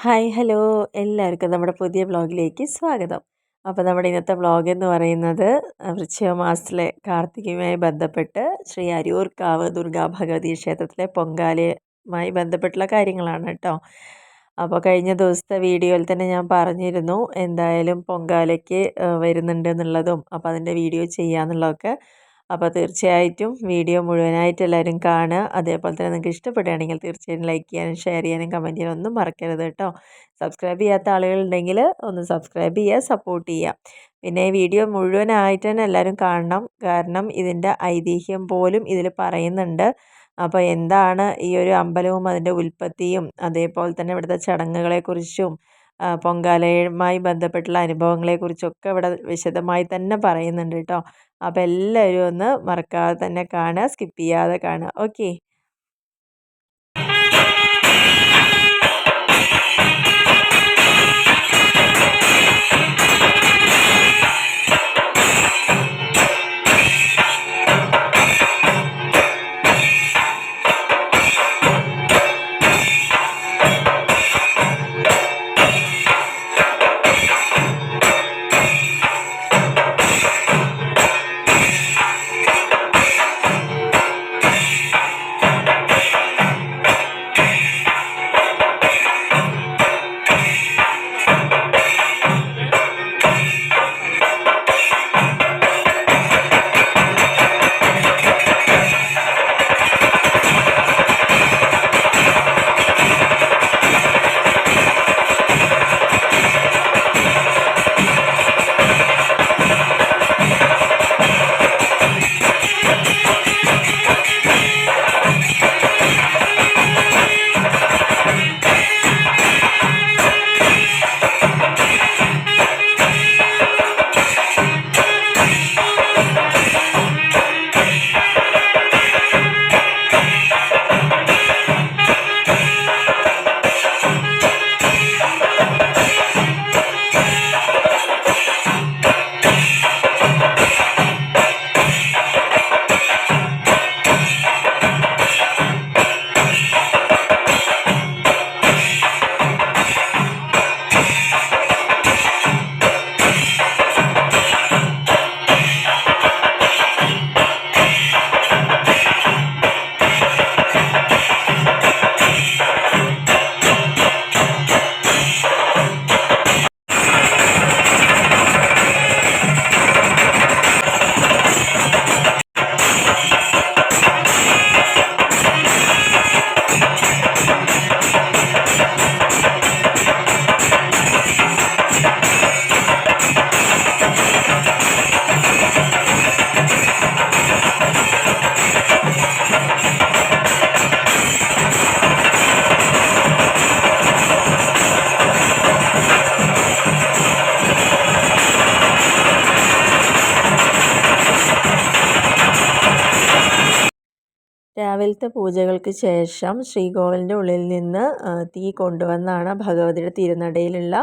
Hi hello എല്ലാവർക്കും നമ്മുടെ പുതിയ വ്ളോഗിലേക്ക് സ്വാഗതം. അപ്പോൾ നമ്മുടെ ഇന്നത്തെ വ്ളോഗ് എന്ന് പറയുന്നത് വൃശ്ചിക മാസത്തിലെ കാർത്തികയുമായി ബന്ധപ്പെട്ട് ശ്രീ അരൂർക്കാവ് ദുർഗാ ഭഗവതി ക്ഷേത്രത്തിലെ പൊങ്കാലയുമായി ബന്ധപ്പെട്ടുള്ള കാര്യങ്ങളാണ് കേട്ടോ. അപ്പോൾ കഴിഞ്ഞ ദിവസത്തെ വീഡിയോയിൽ തന്നെ ഞാൻ പറഞ്ഞിരുന്നു എന്തായാലും പൊങ്കാലയ്ക്ക് വരുന്നുണ്ട് എന്നുള്ളതും, അപ്പോൾ അതിൻ്റെ വീഡിയോ ചെയ്യാന്നുള്ളതൊക്കെ. അപ്പോൾ തീർച്ചയായിട്ടും വീഡിയോ മുഴുവനായിട്ട് എല്ലാവരും കാണുക. അതേപോലെ തന്നെ നിങ്ങൾക്ക് ഇഷ്ടപ്പെടുകയാണെങ്കിൽ തീർച്ചയായും ലൈക്ക് ചെയ്യാനും ഷെയർ ചെയ്യാനും കമൻറ്റ് ചെയ്യാനും ഒന്നും മറക്കരുത് കേട്ടോ. സബ്സ്ക്രൈബ് ചെയ്യാത്ത ആളുകളുണ്ടെങ്കിൽ ഒന്ന് സബ്സ്ക്രൈബ് ചെയ്യുക, സപ്പോർട്ട് ചെയ്യുക. പിന്നെ ഈ വീഡിയോ മുഴുവനായിട്ട് തന്നെ എല്ലാവരും കാണണം. കാരണം ഇതിൻ്റെ ഐതിഹ്യം പോലും ഇതിൽ പറയുന്നുണ്ട്. അപ്പോൾ എന്താണ് ഈ ഒരു അമ്പലവും അതിൻ്റെ ഉൽപ്പത്തിയും അതേപോലെ തന്നെ ഇവിടുത്തെ ചടങ്ങുകളെക്കുറിച്ചും പൊങ്കാലയുമായി ബന്ധപ്പെട്ടുള്ള അനുഭവങ്ങളെക്കുറിച്ചൊക്കെ ഇവിടെ വിശദമായി തന്നെ പറയുന്നുണ്ട് കേട്ടോ. അപ്പോൾ എല്ലാവരും ഒന്ന് മറക്കാതെ തന്നെ കാണുക, സ്കിപ്പ് ചെയ്യാതെ കാണുക. ഓക്കെ. രാവിലത്തെ പൂജകൾക്ക് ശേഷം ശ്രീകോവിലിൻ്റെ ഉള്ളിൽ നിന്ന് തീ കൊണ്ടുവന്നാണ് ഭഗവതിയുടെ തിരുനടയിലുള്ള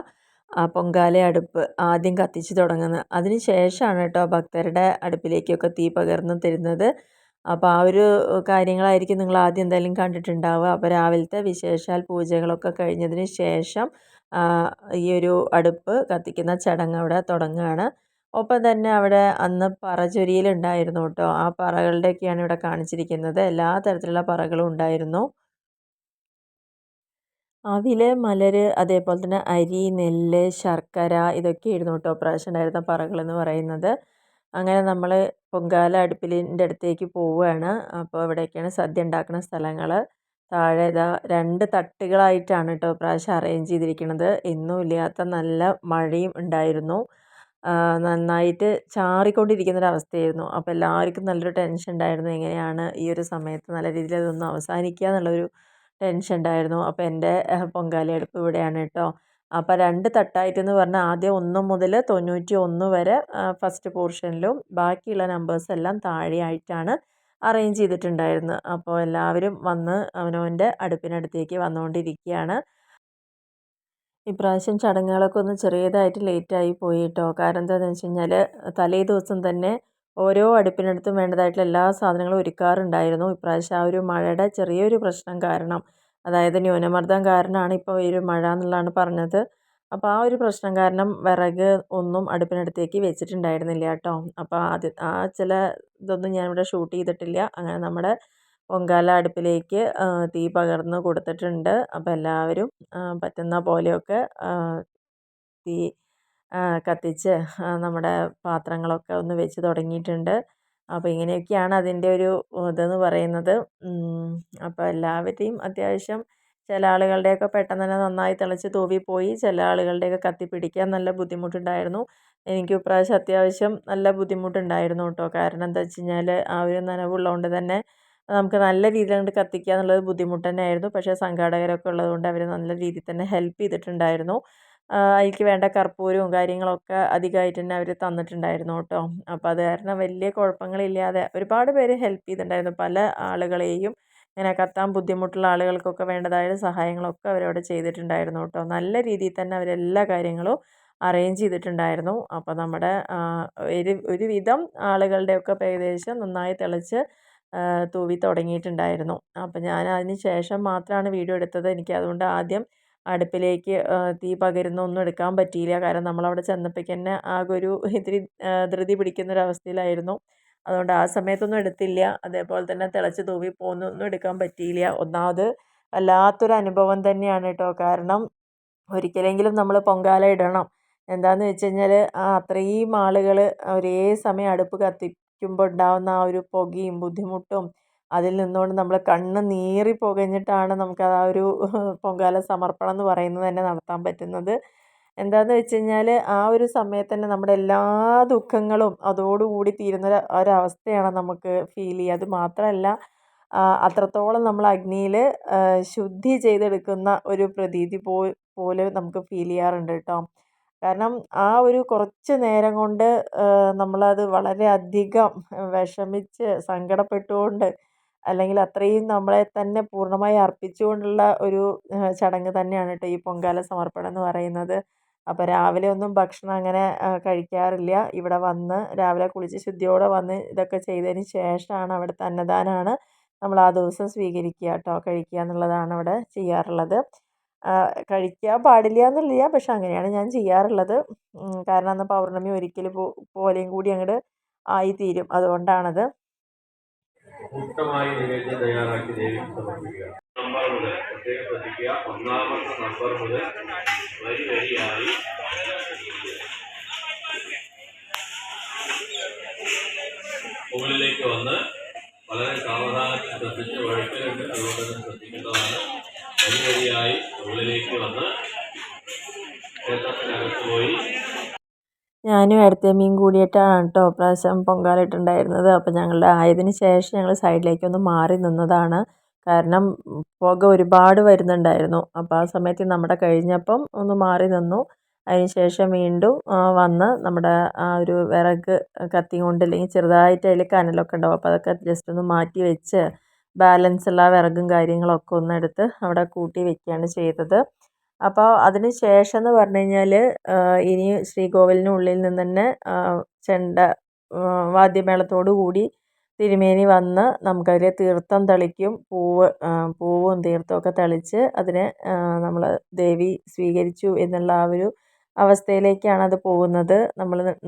പൊങ്കാല അടുപ്പ് ആദ്യം കത്തിച്ച് തുടങ്ങുന്നത്. അതിന് ശേഷമാണ് കേട്ടോ ഭക്തരുടെ അടുപ്പിലേക്കൊക്കെ തീ പകർന്നു തരുന്നത്. അപ്പോൾ ആ ഒരു കാര്യങ്ങളായിരിക്കും നിങ്ങൾ ആദ്യം എന്തായാലും കണ്ടിട്ടുണ്ടാവുക. അപ്പോൾ രാവിലത്തെ വിശേഷാൽ പൂജകളൊക്കെ കഴിഞ്ഞതിന് ശേഷം ഈ ഒരു അടുപ്പ് കത്തിക്കുന്ന ചടങ്ങ് അവിടെ തുടങ്ങുകയാണ്. ഒപ്പം തന്നെ അവിടെ അന്ന് പറചൊരിയലുണ്ടായിരുന്നു കേട്ടോ. ആ പറകളുടെയൊക്കെയാണ് ഇവിടെ കാണിച്ചിരിക്കുന്നത്. എല്ലാ തരത്തിലുള്ള പറകളും ഉണ്ടായിരുന്നു. അവില്, മലര്, അതേപോലെ തന്നെ അരി, നെല്ല്, ശർക്കര ഇതൊക്കെയായിരുന്നു കേട്ടോ പ്രാവശ്യം ഉണ്ടായിരുന്ന പറകളെന്ന് പറയുന്നത്. അങ്ങനെ നമ്മൾ പൊങ്കാല അടുപ്പിലിൻ്റെ അടുത്തേക്ക് പോവുകയാണ്. അപ്പോൾ ഇവിടെയൊക്കെയാണ് സദ്യ ഉണ്ടാക്കുന്ന സ്ഥലങ്ങൾ. താഴെ ഇതാ 2 തട്ടുകളായിട്ടാണ് കേട്ടോ പ്രാവശ്യം അറേഞ്ച് ചെയ്തിരിക്കുന്നത്. എന്നും ഇല്ലാത്ത നല്ല മഴയും ഉണ്ടായിരുന്നു. നന്നായിട്ട് ചാറിക്കൊണ്ടിരിക്കുന്നൊരവസ്ഥയായിരുന്നു. അപ്പോൾ എല്ലാവർക്കും നല്ലൊരു ടെൻഷൻ ഉണ്ടായിരുന്നു. എങ്ങനെയാണ് ഈ ഒരു സമയത്ത് നല്ല രീതിയിൽ അതൊന്ന് അവസാനിക്കുക എന്നുള്ളൊരു ടെൻഷൻ ഉണ്ടായിരുന്നു. അപ്പോൾ എൻ്റെ പൊങ്കാല അടുപ്പ് ഇവിടെയാണ് കേട്ടോ. അപ്പോൾ 2 തട്ടായിട്ടെന്ന് പറഞ്ഞാൽ ആദ്യം 1 മുതൽ 91 വരെ ഫസ്റ്റ് പോർഷനിലും ബാക്കിയുള്ള നമ്പേഴ്സ് എല്ലാം താഴെയായിട്ടാണ് അറേഞ്ച് ചെയ്തിട്ടുണ്ടായിരുന്നത്. അപ്പോൾ എല്ലാവരും വന്ന് അവനവൻ്റെ അടുപ്പിനടുത്തേക്ക് വന്നുകൊണ്ടിരിക്കുകയാണ്. ഇപ്രാവശ്യം ചടങ്ങുകളൊക്കെ ഒന്ന് ചെറിയതായിട്ട് ലേറ്റായി പോയി കേട്ടോ. കാരണം എന്താണെന്ന് വെച്ച് കഴിഞ്ഞാൽ തലേ ദിവസം തന്നെ ഓരോ അടുപ്പിനടുത്തും വേണ്ടതായിട്ടുള്ള എല്ലാ സാധനങ്ങളും ഒരുക്കാറുണ്ടായിരുന്നു. ഇപ്രാവശ്യം ആ ഒരു മഴയുടെ ചെറിയൊരു പ്രശ്നം കാരണം അതായത് ന്യൂനമർദ്ദം കാരണമാണ് ഇപ്പോൾ ഈ ഒരു മഴ എന്നുള്ളതാണ് പറഞ്ഞത്. അപ്പോൾ ആ ഒരു പ്രശ്നം കാരണം വിറക് ഒന്നും അടുപ്പിനടുത്തേക്ക് വെച്ചിട്ടുണ്ടായിരുന്നില്ല കേട്ടോ. അപ്പോൾ അത് ആ ചില ഇതൊന്നും ഞാനിവിടെ ഷൂട്ട് ചെയ്തിട്ടില്ല. അങ്ങനെ നമ്മുടെ പൊങ്കാല അടുപ്പിലേക്ക് തീ പകർന്ന് കൊടുത്തിട്ടുണ്ട്. അപ്പോൾ എല്ലാവരും പറ്റുന്ന പോലെയൊക്കെ തീ കത്തിച്ച് നമ്മുടെ പാത്രങ്ങളൊക്കെ ഒന്ന് വെച്ച് തുടങ്ങിയിട്ടുണ്ട്. അപ്പോൾ ഇങ്ങനെയൊക്കെയാണ് അതിൻ്റെ ഒരു ഇതെന്ന് പറയുന്നത്. അപ്പോൾ എല്ലാവരുടെയും അത്യാവശ്യം ചില ആളുകളുടെയൊക്കെ പെട്ടെന്ന് തന്നെ നന്നായി തിളച്ച് തൂവിപ്പോയി. ചില ആളുകളുടെയൊക്കെ കത്തിപ്പിടിക്കാൻ നല്ല ബുദ്ധിമുട്ടുണ്ടായിരുന്നു. എനിക്ക് ഇപ്രാവശ്യം അത്യാവശ്യം നല്ല ബുദ്ധിമുട്ടുണ്ടായിരുന്നു കേട്ടോ. കാരണം എന്താ വെച്ച് കഴിഞ്ഞാൽ ആ ഒരു നനവുള്ളതുകൊണ്ട് തന്നെ നമുക്ക് നല്ല രീതിയിൽ അങ്ങോട്ട് കത്തിക്കുക എന്നുള്ളത് ബുദ്ധിമുട്ട് തന്നെയായിരുന്നു. പക്ഷേ സംഘാടകരൊക്കെ ഉള്ളതുകൊണ്ട് അവർ നല്ല രീതിയിൽ തന്നെ ഹെൽപ്പ് ചെയ്തിട്ടുണ്ടായിരുന്നു. അതിലേക്ക് വേണ്ട കർപ്പൂരവും കാര്യങ്ങളൊക്കെ അധികമായിട്ട് തന്നെ അവർ തന്നിട്ടുണ്ടായിരുന്നു കേട്ടോ. അപ്പോൾ അത് കാരണം വലിയ കുഴപ്പങ്ങളില്ലാതെ ഒരുപാട് പേര് ഹെൽപ്പ് ചെയ്തിട്ടുണ്ടായിരുന്നു. പല ആളുകളെയും ഇങ്ങനെ കത്താൻ ബുദ്ധിമുട്ടുള്ള ആളുകൾക്കൊക്കെ വേണ്ടതായ സഹായങ്ങളൊക്കെ അവരവിടെ ചെയ്തിട്ടുണ്ടായിരുന്നു കേട്ടോ. നല്ല രീതിയിൽ തന്നെ അവരെല്ലാ കാര്യങ്ങളും അറേഞ്ച് ചെയ്തിട്ടുണ്ടായിരുന്നു. അപ്പോൾ നമ്മുടെ ഒരുവിധം ആളുകളുടെയൊക്കെ ഏകദേശം നന്നായി തിളച്ച് തൂവി തുടങ്ങിയിട്ടുണ്ടായിരുന്നു. അപ്പോൾ ഞാൻ അതിന് ശേഷം മാത്രമാണ് വീഡിയോ എടുത്തത്. എനിക്ക് അതുകൊണ്ട് ആദ്യം അടുപ്പിലേക്ക് തീ പകരുന്ന ഒന്നും എടുക്കാൻ പറ്റിയില്ല. കാരണം നമ്മളവിടെ ചെന്നപ്പോഴേക്ക് തന്നെ ആകെ ഒരു ഇത്തിരി ധൃതി പിടിക്കുന്നൊരവസ്ഥയിലായിരുന്നു. അതുകൊണ്ട് ആ സമയത്തൊന്നും എടുത്തില്ല. അതേപോലെ തന്നെ തിളച്ച് തൂവി പോകുന്നൊന്നും എടുക്കാൻ പറ്റിയില്ല. ഒന്നാമത് വല്ലാത്തൊരു അനുഭവം തന്നെയാണ് കേട്ടോ. കാരണം ഒരിക്കലെങ്കിലും നമ്മൾ പൊങ്കാല ഇടണം. എന്താണെന്ന് വെച്ച് കഴിഞ്ഞാൽ അത്രയും ആളുകൾ ഒരേ സമയം അടുപ്പ് കത്തിക്കുമ്പോൾ ഉണ്ടാകുന്ന ആ ഒരു പുകയും ബുദ്ധിമുട്ടും അതിൽ നിന്നുകൊണ്ട് നമ്മൾ കണ്ണ് നീറി പുകഞ്ഞിട്ടാണ് നമുക്ക് ആ ഒരു പൊങ്കാല സമർപ്പണം എന്ന് പറയുന്നത് തന്നെ നടത്താൻ പറ്റുന്നത്. എന്താണെന്ന് വെച്ച് കഴിഞ്ഞാൽ ആ ഒരു സമയത്ത് തന്നെ നമ്മുടെ എല്ലാ ദുഃഖങ്ങളും അതോടുകൂടി തീരുന്ന ഒരവസ്ഥയാണ് നമുക്ക് ഫീൽ ചെയ്യുക. അത് മാത്രമല്ല അത്രത്തോളം നമ്മൾ അഗ്നിയിൽ ശുദ്ധി ചെയ്തെടുക്കുന്ന ഒരു പ്രതീതി പോലെ നമുക്ക് ഫീൽ ചെയ്യാറുണ്ട് കേട്ടോ. കാരണം ആ ഒരു കുറച്ച് നേരം കൊണ്ട് നമ്മളത് വളരെയധികം വിഷമിച്ച് സങ്കടപ്പെട്ടുകൊണ്ട് അല്ലെങ്കിൽ അത്രയും നമ്മളെ തന്നെ പൂർണ്ണമായി അർപ്പിച്ചുകൊണ്ടുള്ള ഒരു ചടങ്ങ് തന്നെയാണ് കേട്ടോ ഈ പൊങ്കാല സമർപ്പണം എന്ന് പറയുന്നത്. അപ്പോൾ രാവിലെ ഒന്നും ഭക്ഷണം അങ്ങനെ കഴിക്കാറില്ല. ഇവിടെ വന്ന് രാവിലെ കുളിച്ച് ശുദ്ധിയോടെ വന്ന് ഇതൊക്കെ ചെയ്തതിന് ശേഷമാണ് അവിടുത്തെ അന്നദാനമാണ് നമ്മൾ ആ ദിവസം സ്വീകരിക്കുക കേട്ടോ. കഴിക്കുക എന്നുള്ളതാണ് അവിടെ ചെയ്യാറുള്ളത്. കഴിക്കാൻ പാടില്ല എന്നില്ല, പക്ഷെ അങ്ങനെയാണ് ഞാൻ ചെയ്യാറുള്ളത്. കാരണം അന്ന് പൗർണമി ഒരിക്കൽ പോലെയും കൂടി അങ്ങോട്ട് ആയിത്തീരും, അതുകൊണ്ടാണത്. കൂട്ടമായി നിവേദ്യം തയ്യാറാക്കി ദേവിക്ക് സമർപ്പിക്കുക. നമ്പർ മുതൽ പ്രത്യേകം ശ്രദ്ധിക്കുക. ഒന്നാമത്തെ നമ്പർ മുതൽ വരി വരിയായി മുകളിലേക്ക് വന്ന് വളരെ സാവധാനത്തിൽ ശ്രദ്ധിച്ച് വഴുക്കലുണ്ട്, അതുകൊണ്ട് തന്നെ ശ്രദ്ധിക്കേണ്ടതാണ്. വരി വരിയായി മുകളിലേക്ക് വന്ന് ക്ഷേത്രത്തിനകത്ത് പോയി. ഞാനും ഏടത്തിയമ്മയും കൂടിയിട്ടാണ് കേട്ടോ പ്രാവശ്യം പൊങ്കാല ഇട്ടുണ്ടായിരുന്നത്. അപ്പോൾ ഞങ്ങളുടെ ആയതിന് ശേഷം ഞങ്ങൾ സൈഡിലേക്കൊന്ന് മാറി നിന്നതാണ്. കാരണം പുക ഒരുപാട് വരുന്നുണ്ടായിരുന്നു. അപ്പോൾ ആ സമയത്ത് നമ്മുടെ കഴിഞ്ഞപ്പം ഒന്ന് മാറി നിന്നു. അതിന് ശേഷം വീണ്ടും വന്ന് നമ്മുടെ ആ ഒരു വിറക് കത്തി കൊണ്ട് അല്ലെങ്കിൽ ചെറുതായിട്ട് അതിൽ കനലൊക്കെ ഉണ്ടാവും. അപ്പോൾ അതൊക്കെ ജസ്റ്റ് ഒന്ന് മാറ്റി വെച്ച് ബാലൻസ് ഉള്ള വിറകും കാര്യങ്ങളൊക്കെ ഒന്ന് എടുത്ത് അവിടെ കൂട്ടി വെക്കുകയാണ് ചെയ്തത്. അപ്പോൾ അതിന് ശേഷം എന്ന് പറഞ്ഞു കഴിഞ്ഞാൽ ഇനി ശ്രീകോവിലിനുള്ളിൽ നിന്ന് തന്നെ ചെണ്ട വാദ്യമേളത്തോടു കൂടി തിരുമേനി വന്ന് നമുക്കതിൽ തീർത്ഥം തളിക്കും. പൂവും തീർത്ഥമൊക്കെ തളിച്ച് അതിനെ നമ്മൾ ദേവി സ്വീകരിച്ചു എന്നുള്ള ആ ഒരു അവസ്ഥയിലേക്കാണ് അത് പോകുന്നത്.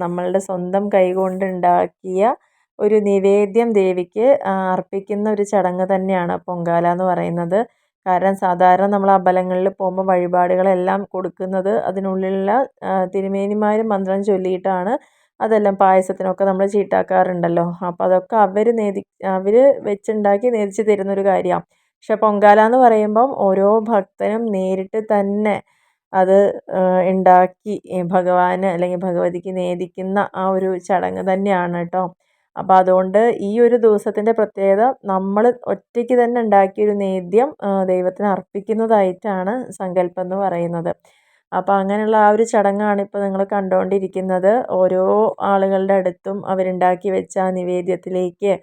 നമ്മളുടെ സ്വന്തം കൈകൊണ്ടുണ്ടാക്കിയ ഒരു നിവേദ്യം ദേവിക്ക് അർപ്പിക്കുന്ന ഒരു ചടങ്ങ് തന്നെയാണ് പൊങ്കാല എന്ന് പറയുന്നത്. കാരണം സാധാരണ നമ്മൾ അമ്പലങ്ങളിൽ പോകുമ്പോൾ വഴിപാടുകളെല്ലാം കൊടുക്കുന്നത് അതിനുള്ളിലുള്ള തിരുമേനിമാർ മന്ത്രം ചൊല്ലിയിട്ടാണ്. അതെല്ലാം പായസത്തിനൊക്കെ നമ്മൾ ചീട്ടാക്കാറുണ്ടല്ലോ. അപ്പോൾ അതൊക്കെ അവർ വെച്ചുണ്ടാക്കി നേദിച്ച് തരുന്നൊരു കാര്യമാണ്. പക്ഷെ പൊങ്കാല എന്ന് പറയുമ്പം ഓരോ ഭക്തനും നേരിട്ട് തന്നെ അത് ഉണ്ടാക്കി ഭഗവാന് അല്ലെങ്കിൽ ഭഗവതിക്ക് നേദിക്കുന്ന ആ ഒരു ചടങ്ങ് തന്നെയാണ് കേട്ടോ. അപ്പോൾ അതുകൊണ്ട് ഈ ഒരു ദിവസത്തിൻ്റെ പ്രത്യേകത നമ്മൾ ഒറ്റയ്ക്ക് തന്നെ ഉണ്ടാക്കിയൊരു നേദ്യം ദൈവത്തിന് അർപ്പിക്കുന്നതായിട്ടാണ് സങ്കല്പം എന്ന് പറയുന്നത്. അപ്പോൾ അങ്ങനെയുള്ള ആ ഒരു ചടങ്ങാണ് ഇപ്പോൾ നിങ്ങൾ കണ്ടുകൊണ്ടിരിക്കുന്നത്. ഓരോ ആളുകളുടെ അടുത്തും അവരുണ്ടാക്കി വെച്ച ആ നിവേദ്യത്തിലേക്ക്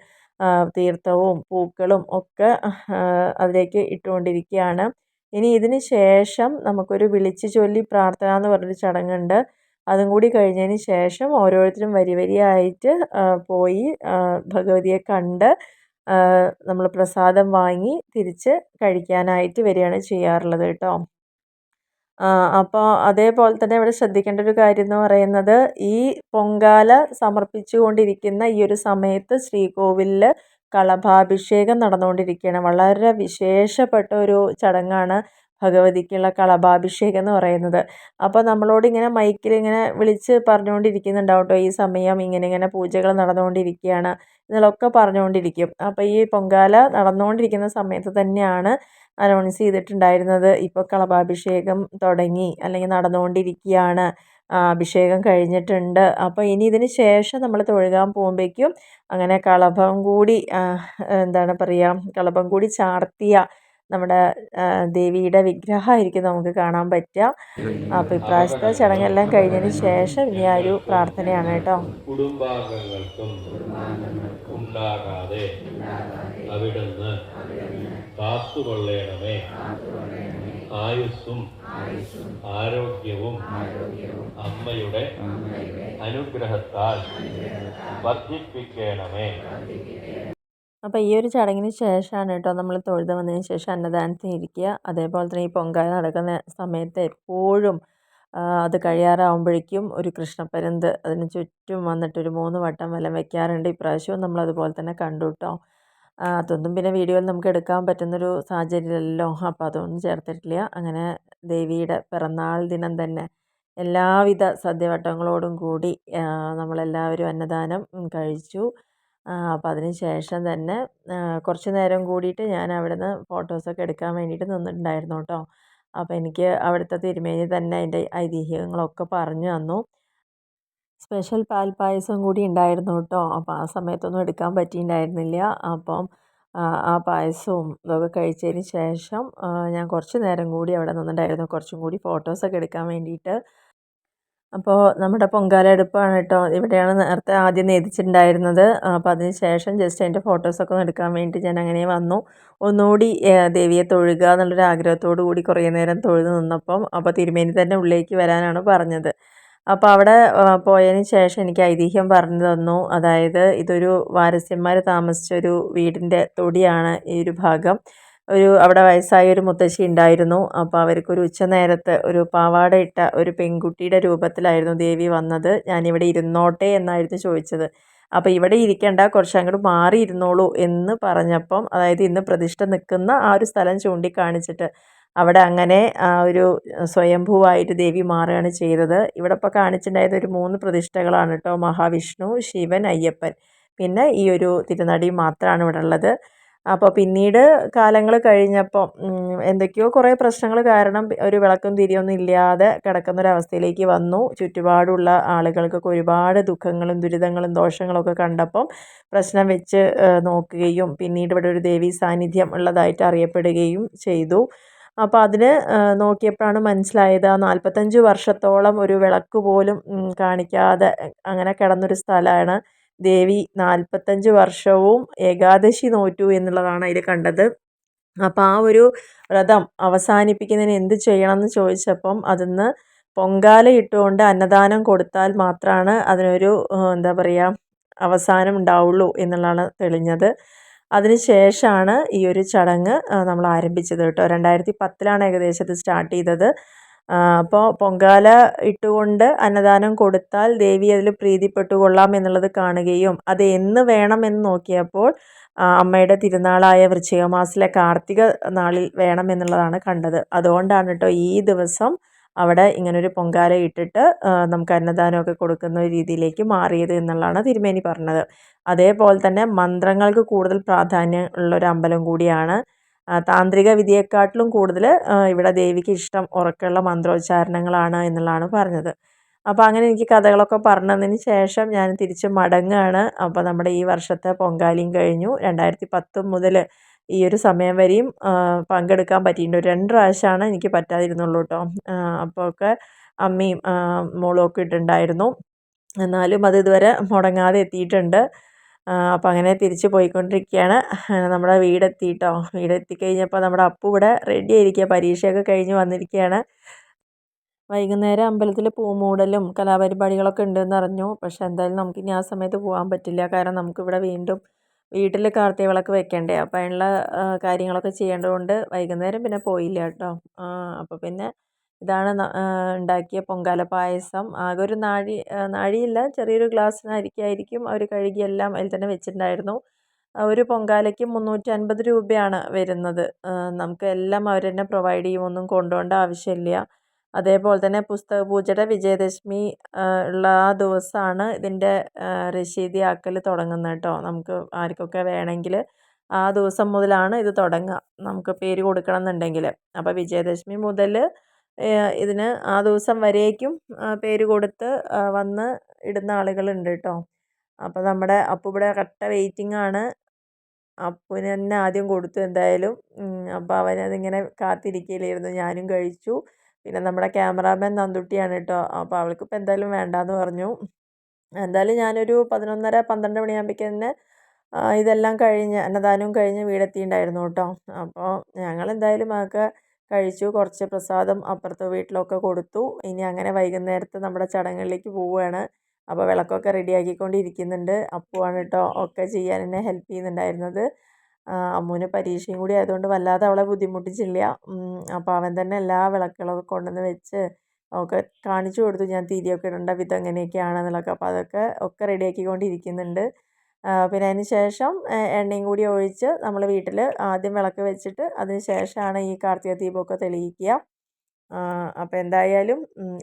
തീർത്ഥവും പൂക്കളും ഒക്കെ അതിലേക്ക് ഇട്ടുകൊണ്ടിരിക്കുകയാണ്. ഇനി ഇതിന് ശേഷം നമുക്കൊരു വിളിച്ചു ചൊല്ലി പ്രാർത്ഥന എന്ന് പറഞ്ഞൊരു ചടങ്ങുണ്ട്. അതും കൂടി കഴിഞ്ഞതിന് ശേഷം ഓരോരുത്തരും വരി വരിയായിട്ട് പോയി ഭഗവതിയെ കണ്ട് നമ്മൾ പ്രസാദം വാങ്ങി തിരിച്ച് കഴിക്കാനായിട്ട് വരികയാണ് ചെയ്യാറുള്ളത് കേട്ടോ. അപ്പോൾ അതേപോലെ തന്നെ ഇവിടെ ശ്രദ്ധിക്കേണ്ട ഒരു കാര്യം എന്ന് പറയുന്നത്, ഈ പൊങ്കാല സമർപ്പിച്ചുകൊണ്ടിരിക്കുന്ന ഈ ഒരു സമയത്ത് ശ്രീകോവിലിൽ കളഭാഭിഷേകം നടന്നുകൊണ്ടിരിക്കുകയാണ്. വളരെ വിശേഷപ്പെട്ട ഒരു ചടങ്ങാണ് ഭഗവതിക്കുള്ള കളഭാഭിഷേകം എന്ന് പറയുന്നത്. അപ്പോൾ നമ്മളോട് ഇങ്ങനെ മൈക്കിൽ ഇങ്ങനെ വിളിച്ച് പറഞ്ഞുകൊണ്ടിരിക്കുന്നുണ്ടാവും കേട്ടോ, ഈ സമയം ഇങ്ങനെ ഇങ്ങനെ പൂജകൾ നടന്നുകൊണ്ടിരിക്കുകയാണ് എന്നുള്ളതൊക്കെ പറഞ്ഞുകൊണ്ടിരിക്കും. അപ്പോൾ ഈ പൊങ്കാല നടന്നുകൊണ്ടിരിക്കുന്ന സമയത്ത് തന്നെയാണ് അനൗൺസ് ചെയ്തിട്ടുണ്ടായിരുന്നത്, ഇപ്പോൾ കളഭാഭിഷേകം തുടങ്ങി അല്ലെങ്കിൽ നടന്നുകൊണ്ടിരിക്കുകയാണ്, അഭിഷേകം കഴിഞ്ഞിട്ടുണ്ട്, അപ്പോൾ ഇനി ഇതിന് ശേഷം നമ്മൾ തൊഴുകാൻ പോകുമ്പോഴേക്കും അങ്ങനെ കളഭം കൂടി എന്താണ് പറയുക, കളഭം കൂടി ചാർത്തിയ നമ്മുടെ ദേവിയുടെ വിഗ്രഹമായിരിക്കും നമുക്ക് കാണാൻ പറ്റുക. അപ്പോൾ ഇപ്രാവശ്യത്തെ ചടങ്ങെല്ലാം കഴിഞ്ഞതിന് ശേഷം ഇനി ആ ഒരു പ്രാർത്ഥനയാണ് കേട്ടോ. കുടുംബാംഗങ്ങൾക്കും ഉണ്ടാകാതെ അവിടുന്ന് കാത്തുകൊള്ളണമേ. ആയുസ്സും ആരോഗ്യവും അമ്മയുടെ അനുഗ്രഹത്താൽ വർദ്ധിപ്പിക്കണമേ. അപ്പോൾ ഈ ഒരു ചടങ്ങിന് ശേഷമാണ് കേട്ടോ നമ്മൾ തൊഴുത് വന്നതിന് ശേഷം അന്നദാനത്തിന് ഇരിക്കുക. അതേപോലെ തന്നെ ഈ പൊങ്കാല നടക്കുന്ന സമയത്ത് എപ്പോഴും അത് കഴിയാറാവുമ്പോഴേക്കും ഒരു കൃഷ്ണപ്പരുന്ത് അതിന് ചുറ്റും വന്നിട്ട് ഒരു 3 വട്ടം വലം വെക്കാറുണ്ട്. ഇപ്രാവശ്യവും നമ്മൾ അതുപോലെ തന്നെ കണ്ടു കേട്ടോ. അതൊന്നും പിന്നെ വീഡിയോയിൽ നമുക്ക് എടുക്കാൻ പറ്റുന്നൊരു സാഹചര്യമല്ലല്ലോ, അപ്പോൾ അതൊന്നും ചേർത്തിട്ടില്ല. അങ്ങനെ ദേവിയുടെ പിറന്നാൾ ദിനം തന്നെ എല്ലാവിധ സദ്യവട്ടങ്ങളോടും കൂടി നമ്മളെല്ലാവരും അന്നദാനം കഴിച്ചു. അപ്പോൾ അതിന് ശേഷം തന്നെ കുറച്ച് നേരം കൂടിയിട്ട് ഞാൻ അവിടുന്ന് ഫോട്ടോസൊക്കെ എടുക്കാൻ വേണ്ടിയിട്ട് നിന്നിട്ടുണ്ടായിരുന്നു കേട്ടോ. അപ്പോൾ എനിക്ക് അവിടുത്തെ തിരുമേനി തന്നെ അതിൻ്റെ ഐതിഹ്യങ്ങളൊക്കെ പറഞ്ഞു തന്നു. സ്പെഷ്യൽ പാൽപ്പായസം കൂടി ഉണ്ടായിരുന്നു കേട്ടോ. അപ്പോൾ ആ സമയത്തൊന്നും എടുക്കാൻ പറ്റിയിട്ടുണ്ടായിരുന്നില്ല. അപ്പം ആ പായസവും ഇതൊക്കെ കഴിച്ചതിന് ശേഷം ഞാൻ കുറച്ച് നേരം കൂടി അവിടെ നിന്നിട്ടുണ്ടായിരുന്നു, കുറച്ചും കൂടി ഫോട്ടോസൊക്കെ എടുക്കാൻ വേണ്ടിയിട്ട്. അപ്പോൾ നമ്മുടെ പൊങ്കാല അടുപ്പാണ് കേട്ടോ, ഇവിടെയാണ് നേരത്തെ ആദ്യം നേദിച്ചിട്ടുണ്ടായിരുന്നത്. അപ്പോൾ അതിന് ശേഷം ജസ്റ്റ് അതിൻ്റെ ഫോട്ടോസൊക്കെ ഒന്ന് എടുക്കാൻ വേണ്ടി ഞാൻ അങ്ങനെ വന്നു. ഒന്നുകൂടി ദേവിയെ തൊഴുക എന്നുള്ളൊരു ആഗ്രഹത്തോടു കൂടി കുറേ നേരം തൊഴുത് നിന്നപ്പം അപ്പോൾ തിരുമേനി തന്നെ ഉള്ളിലേക്ക് വരാനാണ് പറഞ്ഞത്. അപ്പോൾ അവിടെ പോയതിന് ശേഷം എനിക്ക് ഐതിഹ്യം പറഞ്ഞു തന്നു. അതായത് ഇതൊരു വാരസ്യന്മാർ താമസിച്ച ഒരു വീടിൻ്റെ തൊടിയാണ് ഈ ഒരു ഭാഗം. അവിടെ വയസ്സായ ഒരു മുത്തശ്ശി ഉണ്ടായിരുന്നു. അപ്പോൾ അവർക്കൊരു ഉച്ചനേരത്ത് ഒരു പാവാട ഇട്ട ഒരു പെൺകുട്ടിയുടെ രൂപത്തിലായിരുന്നു ദേവി വന്നത്. ഞാനിവിടെ ഇരുന്നോട്ടെ എന്നായിരുന്നു ചോദിച്ചത്. അപ്പോൾ ഇവിടെ ഇരിക്കേണ്ട, കുറച്ച് അങ്ങോട്ട് മാറി ഇരുന്നോളൂ എന്ന് പറഞ്ഞപ്പം, അതായത് ഇന്ന് പ്രതിഷ്ഠ നിൽക്കുന്ന ആ ഒരു സ്ഥലം ചൂണ്ടിക്കാണിച്ചിട്ട് അവിടെ അങ്ങനെ ഒരു സ്വയംഭൂവായിട്ട് ദേവി മാറുകയാണ് ചെയ്തത്. ഇവിടെ ഇപ്പോൾ കാണിച്ചിട്ടുണ്ടായത് ഒരു 3 പ്രതിഷ്ഠകളാണ് കേട്ടോ, മഹാവിഷ്ണു, ശിവൻ, അയ്യപ്പൻ, പിന്നെ ഈ ഒരു തിരുനടി മാത്രമാണ് ഇവിടെ ഉള്ളത്. അപ്പോൾ പിന്നീട് കാലങ്ങൾ കഴിഞ്ഞപ്പോൾ എന്തൊക്കെയോ കുറേ പ്രശ്നങ്ങൾ കാരണം ഒരു വിളക്കും തിരിയൊന്നും ഇല്ലാതെ കിടക്കുന്നൊരവസ്ഥയിലേക്ക് വന്നു. ചുറ്റുപാടുള്ള ആളുകൾക്കൊക്കെ ഒരുപാട് ദുഃഖങ്ങളും ദുരിതങ്ങളും ദോഷങ്ങളൊക്കെ കണ്ടപ്പം പ്രശ്നം വെച്ച് നോക്കുകയും പിന്നീട് ഇവിടെ ഒരു ദേവീ സാന്നിധ്യം ഉള്ളതായിട്ട് അറിയപ്പെടുകയും ചെയ്തു. അപ്പോൾ അതിന് നോക്കിയപ്പോഴാണ് മനസ്സിലായത്, ആ 45 വർഷത്തോളം ഒരു വിളക്ക് പോലും കാണിക്കാതെ അങ്ങനെ കിടന്നൊരു സ്ഥലമാണ്. ദേവി 45 വർഷവും ഏകാദശി നോറ്റു എന്നുള്ളതാണ് അതിൽ കണ്ടത്. അപ്പോൾ ആ ഒരു വ്രതം അവസാനിപ്പിക്കുന്നതിന് എന്ത് ചെയ്യണമെന്ന് ചോദിച്ചപ്പം അതിന്ന് പൊങ്കാല ഇട്ടുകൊണ്ട് അന്നദാനം കൊടുത്താൽ മാത്രമാണ് അതിനൊരു എന്താ പറയുക, അവസാനം ഉണ്ടാവുള്ളൂ എന്നുള്ളതാണ് തെളിഞ്ഞത്. അതിന് ശേഷമാണ് ഈ ഒരു ചടങ്ങ് നമ്മൾ ആരംഭിച്ചത് കേട്ടോ. 2010 ഏകദേശം ഇത് സ്റ്റാർട്ട് ചെയ്തത്. അപ്പോൾ പൊങ്കാല ഇട്ടുകൊണ്ട് അന്നദാനം കൊടുത്താൽ ദേവി അതിൽ പ്രീതിപ്പെട്ടു കൊള്ളാം എന്നുള്ളത് കാണുകയും അത് എന്ന് വേണമെന്ന് നോക്കിയപ്പോൾ അമ്മയുടെ തിരുനാളായ വൃശ്ചിക മാസത്തിലെ കാർത്തിക നാളിൽ വേണമെന്നുള്ളതാണ് കണ്ടത്. അതുകൊണ്ടാണ് കേട്ടോ ഈ ദിവസം അവിടെ ഇങ്ങനൊരു പൊങ്കാല ഇട്ടിട്ട് നമുക്ക് അന്നദാനമൊക്കെ കൊടുക്കുന്ന ഒരു രീതിയിലേക്ക് മാറിയത് എന്നുള്ളതാണ് തിരുമേനി പറഞ്ഞത്. അതേപോലെ തന്നെ മന്ത്രങ്ങൾക്ക് കൂടുതൽ പ്രാധാന്യം ഉള്ളൊരു അമ്പലം കൂടിയാണ്. താന്ത്രിക വിധിയെക്കാട്ടിലും കൂടുതൽ ഇവിടെ ദേവിക്ക് ഇഷ്ടം ഉറക്കെയുള്ള മന്ത്രോച്ചാരണങ്ങളാണ് എന്നുള്ളതാണ് പറഞ്ഞത്. അപ്പോൾ അങ്ങനെ എനിക്ക് കഥകളൊക്കെ പറഞ്ഞതിന് ശേഷം ഞാൻ തിരിച്ച് മടങ്ങുകയാണ്. അപ്പോൾ നമ്മുടെ ഈ വർഷത്തെ പൊങ്കാലയും കഴിഞ്ഞു. 2010 മുതൽ ഈ ഒരു സമയം വരെയും പങ്കെടുക്കാൻ പറ്റിയിട്ടുണ്ട്. 2 പ്രാവശ്യമാണ് എനിക്ക് പറ്റാതിരുന്നുള്ളൂ കേട്ടോ. അപ്പോൾ ഒക്കെ അമ്മയും മോളും ഒക്കെ ഇട്ടുണ്ടായിരുന്നു. എന്നാലും അത് ഇതുവരെ മുടങ്ങാതെ എത്തിയിട്ടുണ്ട്. അപ്പോൾ അങ്ങനെ തിരിച്ച് പോയിക്കൊണ്ടിരിക്കുകയാണ്. നമ്മുടെ വീടെത്തി കേട്ടോ. വീടെത്തിക്കഴിഞ്ഞപ്പോൾ നമ്മുടെ അപ്പു ഇവിടെ റെഡി ആയിരിക്കുക, പരീക്ഷയൊക്കെ കഴിഞ്ഞ് വന്നിരിക്കുകയാണ്. വൈകുന്നേരം അമ്പലത്തിൽ പൂമൂടലും കലാപരിപാടികളൊക്കെ ഉണ്ടെന്ന് അറിഞ്ഞു. പക്ഷേ എന്തായാലും നമുക്കിനി ആ സമയത്ത് പോകാൻ പറ്റില്ല. കാരണം നമുക്കിവിടെ വീണ്ടും വീട്ടിൽ കാർത്തിക വിളക്ക് വെക്കണ്ടേ, അപ്പോൾ അതിനുള്ള കാര്യങ്ങളൊക്കെ ചെയ്യേണ്ടതുകൊണ്ട് വൈകുന്നേരം പിന്നെ പോയില്ല കേട്ടോ. അപ്പോൾ പിന്നെ ഇതാണ് ഉണ്ടാക്കിയ പൊങ്കാല പായസം. ആകെ ഒരു നാഴിയില്ല, ചെറിയൊരു ഗ്ലാസ്സിന് അരിക്കായിരിക്കും അവർ കഴുകി എല്ലാം അതിൽ തന്നെ വെച്ചിട്ടുണ്ടായിരുന്നു. ഒരു പൊങ്കാലയ്ക്ക് 350 രൂപയാണ് വരുന്നത്. നമുക്ക് എല്ലാം അവർ തന്നെ പ്രൊവൈഡ് ചെയ്യും, ഒന്നും കൊണ്ടുപോകേണ്ട ആവശ്യമില്ല. അതേപോലെ തന്നെ പുസ്തക പൂജയുടെ വിജയദശമി ഉള്ള ആ ദിവസമാണ് ഇതിൻ്റെ രശീതിയാക്കൽ തുടങ്ങുന്നത് കേട്ടോ. നമുക്ക് ആർക്കൊക്കെ വേണമെങ്കിൽ ആ ദിവസം മുതലാണ് ഇത് തുടങ്ങുക, നമുക്ക് പേര് കൊടുക്കണം എന്നുണ്ടെങ്കിൽ. അപ്പോൾ വിജയദശമി മുതൽ ഇതിന് ആ ദിവസം വരേക്കും പേര് കൊടുത്ത് വന്ന് ഇടുന്ന ആളുകളുണ്ട് കേട്ടോ. അപ്പോൾ നമ്മുടെ അപ്പു ഇവിടെ കട്ട വെയിറ്റിംഗ് ആണ്. അപ്പുവിന് തന്നെ ആദ്യം കൊടുത്തു എന്തായാലും. അപ്പോൾ അവനതിങ്ങനെ കാത്തിരിക്കലായിരുന്നു. ഞാനും കഴിച്ചു. പിന്നെ നമ്മുടെ ക്യാമറാമാൻ നന്ദുട്ടിയാണ് കേട്ടോ. അപ്പോൾ അവൾക്കിപ്പോൾ എന്തായാലും വേണ്ടാന്ന് പറഞ്ഞു. എന്തായാലും ഞാനൊരു 11:30 12 മണിയാകുമ്പോഴേക്കും തന്നെ ഇതെല്ലാം കഴിഞ്ഞ് അന്നദാനവും കഴിഞ്ഞ് വീടെത്തിയിട്ടുണ്ടായിരുന്നു കേട്ടോ. അപ്പോൾ ഞങ്ങളെന്തായാലും അതൊക്കെ കഴിച്ചു. കുറച്ച് പ്രസാദം അപ്പുറത്തെ വീട്ടിലൊക്കെ കൊടുത്തു. ഇനി അങ്ങനെ വൈകുന്നേരത്തെ നമ്മുടെ ചടങ്ങുകളിലേക്ക് പോവുകയാണ്. അപ്പോൾ വിളക്കൊക്കെ റെഡിയാക്കിക്കൊണ്ടിരിക്കുന്നുണ്ട്. അപ്പുവാണ് കേട്ടോ ഒക്കെ ചെയ്യാൻ എന്നെ ഹെൽപ്പ് ചെയ്യുന്നുണ്ടായിരുന്നത്. അമ്മുവിന് പരീക്ഷയും കൂടി ആയതുകൊണ്ട് വല്ലാതെ അവളെ ബുദ്ധിമുട്ടിച്ചില്ല. അപ്പോൾ അവൻ തന്നെ എല്ലാ വിളക്കുകളൊക്കെ കൊണ്ടുവന്ന് വെച്ച് ഒക്കെ കാണിച്ചു കൊടുത്തു. ഞാൻ തിരിയൊക്കെ ഇടേണ്ട വിധം എങ്ങനെയൊക്കെയാണെന്നുള്ളതൊക്കെ. അപ്പോൾ അതൊക്കെ റെഡിയാക്കിക്കൊണ്ടിരിക്കുന്നുണ്ട്. പിന്നെ അതിന് ശേഷം എണ്ണയും കൂടി ഒഴിച്ച് നമ്മൾ വീട്ടിൽ ആദ്യം വിളക്ക് വെച്ചിട്ട് അതിന് ശേഷമാണ് ഈ കാർത്തിക ദീപമൊക്കെ തെളിയിക്കുക. അപ്പോൾ എന്തായാലും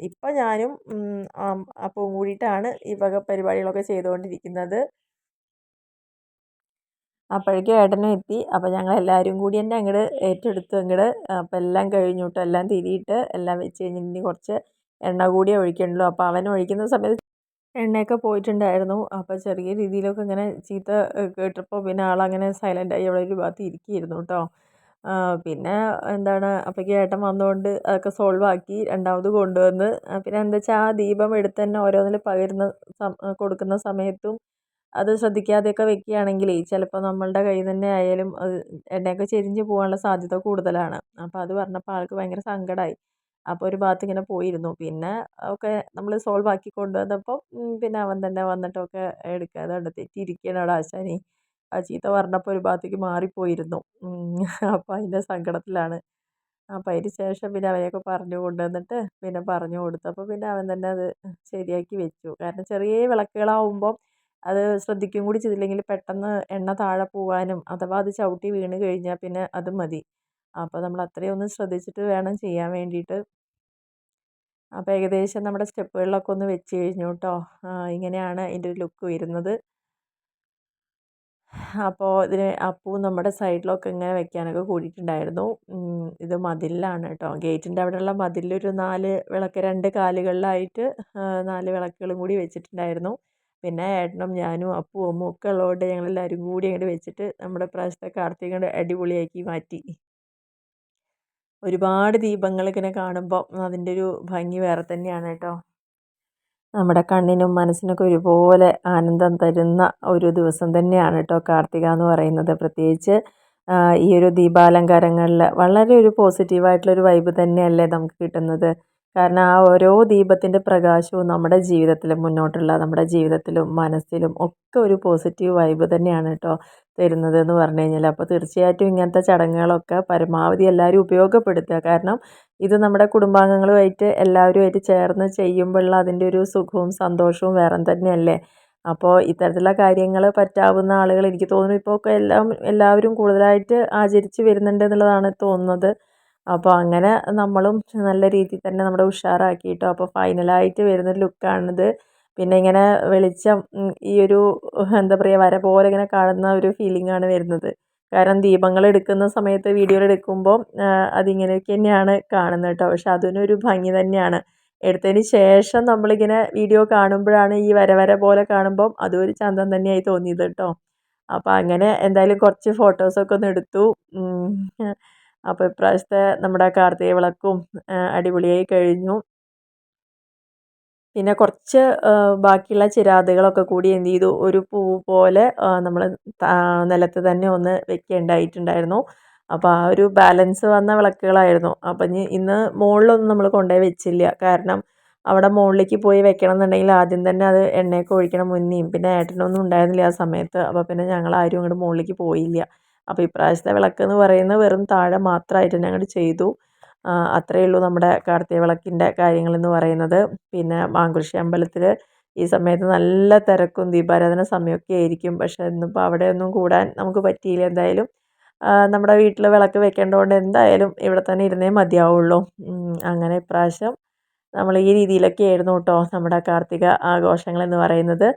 ഇപ്പം ഞാനും അപ്പവും കൂടിയിട്ടാണ് ഈ വക പരിപാടികളൊക്കെ ചെയ്തുകൊണ്ടിരിക്കുന്നത്. അപ്പോഴേക്കും ഏട്ടനും എത്തി. അപ്പോൾ ഞങ്ങളെല്ലാവരും കൂടി തന്നെ അങ്ങോട്ട് ഏറ്റെടുത്തു അങ്ങോട്ട്. അപ്പോൾ എല്ലാം കഴിഞ്ഞു കേട്ടോ. എല്ലാം തിരിയിട്ട് എല്ലാം വെച്ച് കഴിഞ്ഞ് ഇനി കുറച്ച് എണ്ണ കൂടി ഒഴിക്കണല്ലോ. അപ്പോൾ അവൻ ഒഴിക്കുന്ന സമയത്ത് എണ്ണയൊക്കെ പോയിട്ടുണ്ടായിരുന്നു. അപ്പോൾ ചെറിയ രീതിയിലൊക്കെ ഇങ്ങനെ ചീത്ത കേട്ടപ്പോൾ പിന്നെ ആളങ്ങനെ സൈലൻ്റായി അവിടെ ഒരു ഭാഗത്ത് ഇരിക്കുകയായിരുന്നു കേട്ടോ. പിന്നെ എന്താണ് അപ്പോഴേക്കും ഏട്ടൻ വന്നുകൊണ്ട് അതൊക്കെ സോൾവ് ആക്കി രണ്ടാമത് കൊണ്ടുവന്ന്. പിന്നെ എന്താ വെച്ചാൽ ആ ദീപം എടുത്ത് തന്നെ ഓരോന്നിൽ പകരുന്ന കൊടുക്കുന്ന സമയത്തും അത് ശ്രദ്ധിക്കാതെയൊക്കെ വെക്കുകയാണെങ്കിലേ ചിലപ്പോൾ നമ്മളുടെ കയ്യിൽ തന്നെ ആയാലും അത് എണ്ണയൊക്കെ ചെരിഞ്ഞ് പോകാനുള്ള സാധ്യത കൂടുതലാണ്. അപ്പോൾ അത് പറഞ്ഞപ്പോൾ ആൾക്ക് ഭയങ്കര സങ്കടമായി. അപ്പോൾ ഒരു ഭാഗത്ത് ഇങ്ങനെ പോയിരുന്നു. പിന്നെ ഒക്കെ നമ്മൾ സോൾവ് ആക്കി കൊണ്ടുവന്നപ്പോൾ പിന്നെ അവൻ തന്നെ വന്നിട്ടൊക്കെ എടുക്കാതെ ഉണ്ട് തെറ്റിയിരിക്കുകയാണ് അവിടെ ആശാനെ. ആ ചീത്ത പറഞ്ഞപ്പോൾ ഒരു ഭാഗത്തേക്ക് മാറിപ്പോയിരുന്നു. അപ്പോൾ അതിൻ്റെ സങ്കടത്തിലാണ്. അപ്പോൾ അതിന് ശേഷം പിന്നെ അവനെയൊക്കെ പറഞ്ഞു കൊണ്ടുവന്നിട്ട് പിന്നെ പറഞ്ഞു കൊടുത്തപ്പോൾ പിന്നെ അവൻ തന്നെ അത് ശരിയാക്കി വെച്ചു. കാരണം ചെറിയ വിളക്കുകളാവുമ്പോൾ അത് ശ്രദ്ധിക്കുകയും കൂടി ചെയ്തില്ലെങ്കിൽ പെട്ടെന്ന് എണ്ണ താഴെ പോകാനും അഥവാ അത് ചവിട്ടി വീണ് കഴിഞ്ഞാൽ പിന്നെ അത് മതി. അപ്പോൾ നമ്മൾ അത്രയും ഒന്ന് ശ്രദ്ധിച്ചിട്ട് വേണം ചെയ്യാൻ വേണ്ടിയിട്ട്. അപ്പോൾ ഏകദേശം നമ്മുടെ സ്റ്റെപ്പുകളിലൊക്കെ ഒന്ന് വെച്ച് കഴിഞ്ഞു കേട്ടോ. ഇങ്ങനെയാണ് അതിൻ്റെ ഒരു ലുക്ക് വരുന്നത്. അപ്പോൾ ഇതിന് അപ്പു നമ്മുടെ സൈഡിലൊക്കെ ഇങ്ങനെ വെക്കാനൊക്കെ കൂടിയിട്ടുണ്ടായിരുന്നു. ഇത് മതിലിലാണ് കേട്ടോ. ഗേറ്റിൻ്റെ അവിടെയുള്ള മതിലൊരു 4 വിളക്ക് 2 കാലുകളിലായിട്ട് 4 വിളക്കുകളും കൂടി വെച്ചിട്ടുണ്ടായിരുന്നു. പിന്നെ ഏട്ടനും ഞാനും അപ്പുവും അമ്മും ഒക്കെ ഉള്ളതുകൊണ്ട് ഞങ്ങളെല്ലാവരും കൂടി അങ്ങോട്ട് വെച്ചിട്ട് നമ്മുടെ പ്രാവശ്യത്തെ കാർത്തിക അടിപൊളിയാക്കി മാറ്റി. ഒരുപാട് ദീപങ്ങൾ ഇങ്ങനെ കാണുമ്പോൾ അതിൻ്റെ ഒരു ഭംഗി വേറെ തന്നെയാണ് കേട്ടോ. നമ്മുടെ കണ്ണിനും മനസ്സിനൊക്കെ ഒരുപോലെ ആനന്ദം തരുന്ന ഒരു ദിവസം തന്നെയാണ് കേട്ടോ കാർത്തിക എന്ന് പറയുന്നത്. പ്രത്യേകിച്ച് ഈ ഒരു ദീപാലങ്കാരങ്ങളിൽ വളരെ ഒരു പോസിറ്റീവായിട്ടുള്ളൊരു വൈബ് തന്നെയല്ലേ നമുക്ക് കിട്ടുന്നത്. കാരണം ആ ഓരോ ദീപത്തിൻ്റെ പ്രകാശവും നമ്മുടെ ജീവിതത്തിലും മുന്നോട്ടുള്ള നമ്മുടെ ജീവിതത്തിലും മനസ്സിലും ഒക്കെ ഒരു പോസിറ്റീവ് വൈബ് തന്നെയാണ് കേട്ടോ തരുന്നത് എന്ന് പറഞ്ഞു കഴിഞ്ഞാൽ. അപ്പോൾ തീർച്ചയായിട്ടും ഇങ്ങനത്തെ ചടങ്ങുകളൊക്കെ പരമാവധി എല്ലാവരും ഉപയോഗപ്പെടുത്തുക. കാരണം ഇത് നമ്മുടെ കുടുംബാംഗങ്ങളുമായിട്ട് എല്ലാവരുമായിട്ട് ചേർന്ന് ചെയ്യുമ്പോഴുള്ള അതിൻ്റെ ഒരു സുഖവും സന്തോഷവും വേറെ തന്നെയല്ലേ. അപ്പോൾ ഇത്തരത്തിലുള്ള കാര്യങ്ങൾ പറ്റാവുന്ന ആളുകൾ എനിക്ക് തോന്നുന്നു ഇപ്പോൾ ഒക്കെ എല്ലാവരും കൂടുതലായിട്ട് ആചരിച്ച് വരുന്നുണ്ട് എന്നുള്ളതാണ് തോന്നുന്നത്. അപ്പോൾ അങ്ങനെ നമ്മളും നല്ല രീതിയിൽ തന്നെ നമ്മുടെ ഉഷാറാക്കിയിട്ടോ. അപ്പോൾ ഫൈനലായിട്ട് വരുന്നൊരു ലുക്കാണിത്. പിന്നെ ഇങ്ങനെ വെളിച്ചം ഈ ഒരു എന്താ പറയുക വര പോലെ ഇങ്ങനെ കാണുന്ന ഒരു ഫീലിംഗാണ് വരുന്നത്. കാരണം ദീപങ്ങൾ എടുക്കുന്ന സമയത്ത് വീഡിയോയിൽ എടുക്കുമ്പോൾ അതിങ്ങനെയൊക്കെ തന്നെയാണ് കാണുന്നത് കേട്ടോ. പക്ഷെ അതിനൊരു ഭംഗി തന്നെയാണ്. എടുത്തതിന് ശേഷം നമ്മളിങ്ങനെ വീഡിയോ കാണുമ്പോഴാണ് ഈ വര വര പോലെ കാണുമ്പം അതും ഒരു ചന്തം തന്നെയായി തോന്നിയത് കേട്ടോ. അപ്പോൾ അങ്ങനെ എന്തായാലും കുറച്ച് ഫോട്ടോസൊക്കെ ഒന്ന് എടുത്തു. അപ്പോൾ ഇപ്രാവശ്യത്തെ നമ്മുടെ കാർത്തിക വിളക്കും അടിപൊളിയായി കഴിഞ്ഞു. പിന്നെ കുറച്ച് ബാക്കിയുള്ള ചിരാതുകളൊക്കെ കൂടി എന്ത് ചെയ്തു ഒരു പൂ പോലെ നമ്മൾ നിലത്ത് തന്നെ ഒന്ന് വെക്കേണ്ടതായിട്ടുണ്ടായിരുന്നു. അപ്പോൾ ആ ഒരു ബാലൻസ് വന്ന വിളക്കുകളായിരുന്നു. അപ്പം ഇന്ന് മുകളിലൊന്നും നമ്മൾ കൊണ്ടുപോയി വെച്ചില്ല. കാരണം അവിടെ മുകളിലേക്ക് പോയി വെക്കണം എന്നുണ്ടെങ്കിൽ ആദ്യം തന്നെ അത് എണ്ണയൊക്കെ ഒഴിക്കണം മുന്നേയും. പിന്നെ ഏട്ടനൊന്നും ഉണ്ടായിരുന്നില്ല ആ സമയത്ത്. അപ്പോൾ പിന്നെ ഞങ്ങളാരും അങ്ങോട്ട് മുകളിലേക്ക് പോയില്ല. അപ്പോൾ ഇപ്രാവശ്യത്തെ വിളക്ക് എന്ന് പറയുന്നത് വെറും താഴെ മാത്രമായിട്ട് തന്നെ അങ്ങോട്ട് ചെയ്തു. അത്രയേ ഉള്ളൂ നമ്മുടെ കാർത്തിക വിളക്കിൻ്റെ കാര്യങ്ങളെന്ന് പറയുന്നത്. പിന്നെ മാങ്കുറിശ്ശി അമ്പലത്തിൽ ഈ സമയത്ത് നല്ല തിരക്കും ദീപാരാധന സമയമൊക്കെ ആയിരിക്കും. പക്ഷേ ഇന്നിപ്പോൾ അവിടെയൊന്നും കൂടാൻ നമുക്ക് പറ്റിയില്ല. എന്തായാലും നമ്മുടെ വീട്ടിൽ വിളക്ക് വെക്കേണ്ടതുകൊണ്ട് എന്തായാലും ഇവിടെ തന്നെ ഇരുന്നേ മതിയാവുള്ളൂ. അങ്ങനെ ഇപ്രാവശ്യം നമ്മൾ ഈ രീതിയിലൊക്കെ ആയിരുന്നു കേട്ടോ നമ്മുടെ കാർത്തിക ആഘോഷങ്ങളെന്ന് പറയുന്നത്.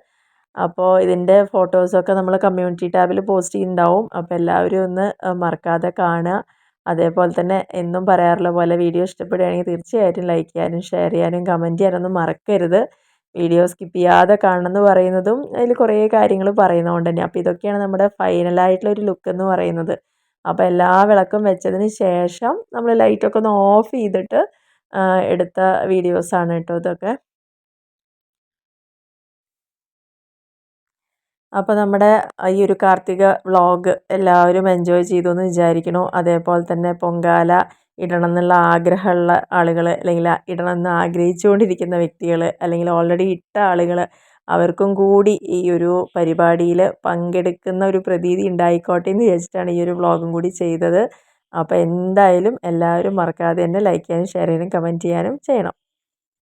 അപ്പോൾ ഇതിൻ്റെ ഫോട്ടോസൊക്കെ നമ്മൾ കമ്മ്യൂണിറ്റി ടാബിൽ പോസ്റ്റ് ചെയ്യുന്നുണ്ടാവും. അപ്പോൾ എല്ലാവരും ഒന്ന് മറക്കാതെ കാണുക. അതേപോലെ തന്നെ എന്നും പറയാറുള്ള പോലെ വീഡിയോ ഇഷ്ടപ്പെടുകയാണെങ്കിൽ തീർച്ചയായിട്ടും ലൈക്ക് ചെയ്യാനും ഷെയർ ചെയ്യാനും കമൻറ്റ് ചെയ്യാനൊന്നും മറക്കരുത്. വീഡിയോ സ്കിപ്പ് ചെയ്യാതെ കാണണം എന്ന് പറയുന്നതും അതിൽ കുറേ കാര്യങ്ങൾ പറയുന്നതുകൊണ്ട് തന്നെ. അപ്പോൾ ഇതൊക്കെയാണ് നമ്മുടെ ഫൈനലായിട്ടുള്ളൊരു ലുക്ക് എന്ന് പറയുന്നത്. അപ്പോൾ എല്ലാ വിളക്കും വെച്ചതിന് ശേഷം നമ്മൾ ലൈറ്റൊക്കെ ഒന്ന് ഓഫ് ചെയ്തിട്ട് എടുത്ത വീഡിയോസാണ് കേട്ടോ ഇതൊക്കെ. അപ്പോൾ നമ്മുടെ ഈ ഒരു കാർത്തിക വ്ളോഗ് എല്ലാവരും എൻജോയ് ചെയ്തു എന്ന് വിചാരിക്കുന്നു. അതേപോലെ തന്നെ പൊങ്കാല ഇടണം എന്നുള്ള ആഗ്രഹമുള്ള ആളുകൾ, അല്ലെങ്കിൽ ഇടണം എന്ന് ആഗ്രഹിച്ചുകൊണ്ടിരിക്കുന്ന വ്യക്തികൾ, അല്ലെങ്കിൽ ഓൾറെഡി ഇട്ട ആളുകൾ, അവർക്കും കൂടി ഈ ഒരു പരിപാടിയിൽ പങ്കെടുക്കുന്ന ഒരു പ്രതീതി ഉണ്ടായിക്കോട്ടെ എന്ന് വിചാരിച്ചിട്ടാണ് ഈ ഒരു വ്ളോഗും കൂടി ചെയ്തത്. അപ്പോൾ എന്തായാലും എല്ലാവരും മറക്കാതെ തന്നെ ലൈക്ക് ചെയ്യാനും ഷെയർ ചെയ്യാനും കമൻറ്റ് ചെയ്യാനും ചെയ്യണം.